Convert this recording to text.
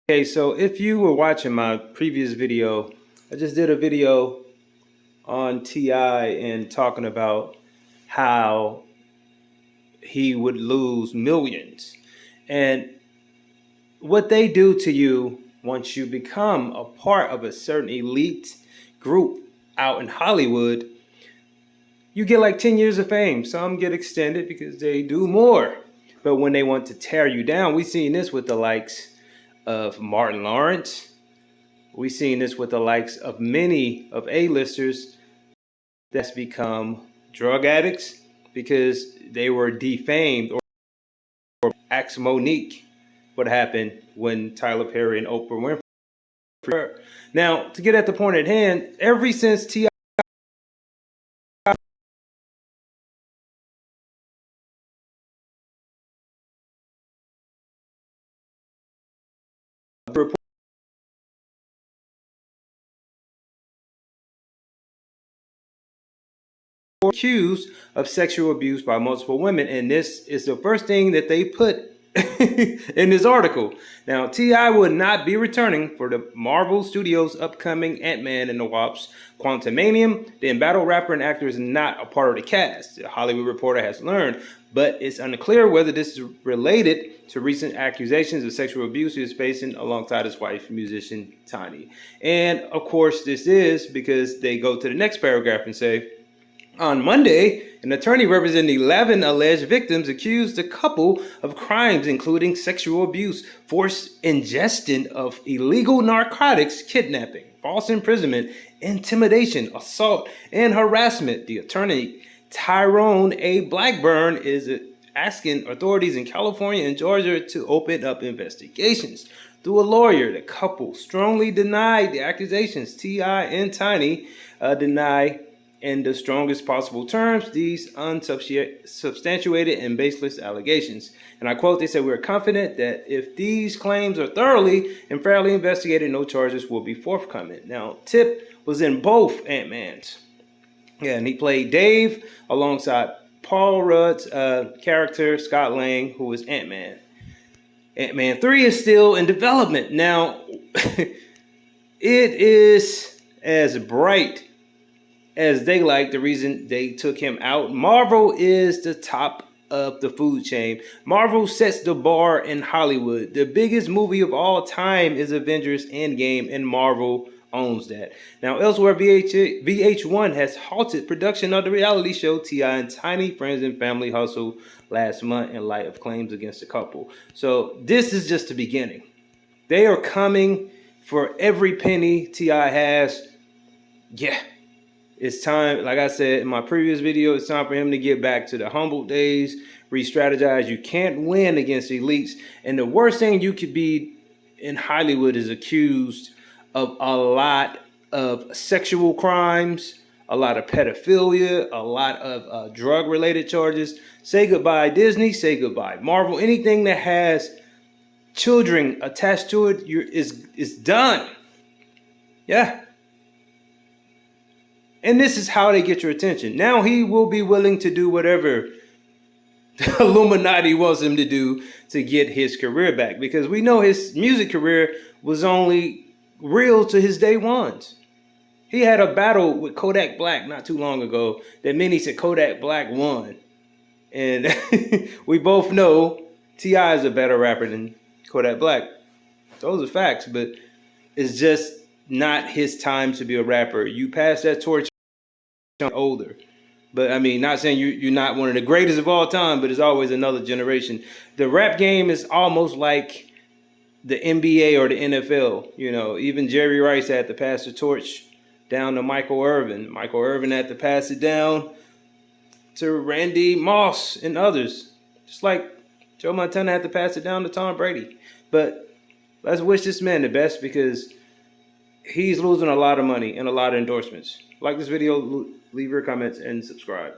Okay, so if you were watching my previous video, I just did a video on T.I. and talking about how he would lose millions. And what they do to you once you become a part of a certain elite group out in Hollywood, you get like 10 years of fame. Some get extended because they do more. But when they want to tear you down, we've seen this with the likes of Martin Lawrence. We've seen this with the likes of many of A-listers that's become drug addicts because they were defamed, or ask Monique what happened when Tyler Perry and Oprah Winfrey. Now, to get at the point at hand, ever since T.I. accused of sexual abuse by multiple women, and this is the first thing that they put in this article. Now, T.I. would not be returning for the Marvel Studios' upcoming Ant-Man and the Wasp: Quantumanium. The embattled rapper and actor is not a part of the cast, the Hollywood Reporter has learned, but it's unclear whether this is related to recent accusations of sexual abuse he is facing alongside his wife, musician Tiny. And of course, this is because they go to the next paragraph and say, on Monday, an attorney representing 11 alleged victims accused the couple of crimes including sexual abuse, forced ingestion of illegal narcotics, kidnapping, false imprisonment, intimidation, assault, and harassment. The attorney, Tyrone A. Blackburn, is asking authorities in California and Georgia to open up investigations. Through a lawyer, the couple strongly denied the accusations. T.I. and Tiny deny in the strongest possible terms these unsubstantiated and baseless allegations. And I quote, they said, "We're confident that if these claims are thoroughly and fairly investigated, no charges will be forthcoming." Now, Tip was in both Ant-Mans. Yeah, and he played Dave alongside Paul Rudd's character, Scott Lang, who was Ant-Man. Ant-Man 3 is still in development. Now, it is as bright as they like. The reason they took him out, Marvel is the top of the food chain. Marvel sets the bar in Hollywood. The biggest movie of all time is Avengers Endgame, and Marvel owns that. Now, elsewhere, VH1 has halted production of the reality show T.I. and Tiny Friends and Family Hustle last month in light of claims against the couple. So this is just the beginning. They are coming for every penny T.I. has. Yeah. It's time, like I said in my previous video, it's time for him to get back to the humble days, re-strategize. You can't win against elites. And the worst thing you could be in Hollywood is accused of a lot of sexual crimes, a lot of pedophilia, a lot of drug-related charges. Say goodbye, Disney. Say goodbye, Marvel. Anything that has children attached to it is done. Yeah. And this is how they get your attention. Now he will be willing to do whatever the Illuminati wants him to do to get his career back, because we know his music career was only real to his day ones. He had a battle with Kodak Black not too long ago that many said Kodak Black won. And we both know T.I. is a better rapper than Kodak Black. Those are facts, but it's just not his time to be a rapper. You pass that torch older. But I mean, not saying you're not one of the greatest of all time, but it's always another generation. The rap game is almost like the NBA or the NFL. You know, even Jerry Rice had to pass the torch down to Michael Irvin. Michael Irvin had to pass it down to Randy Moss and others. Just like Joe Montana had to pass it down to Tom Brady. But let's wish this man the best, because he's losing a lot of money and a lot of endorsements. Like this video, leave your comments, and subscribe.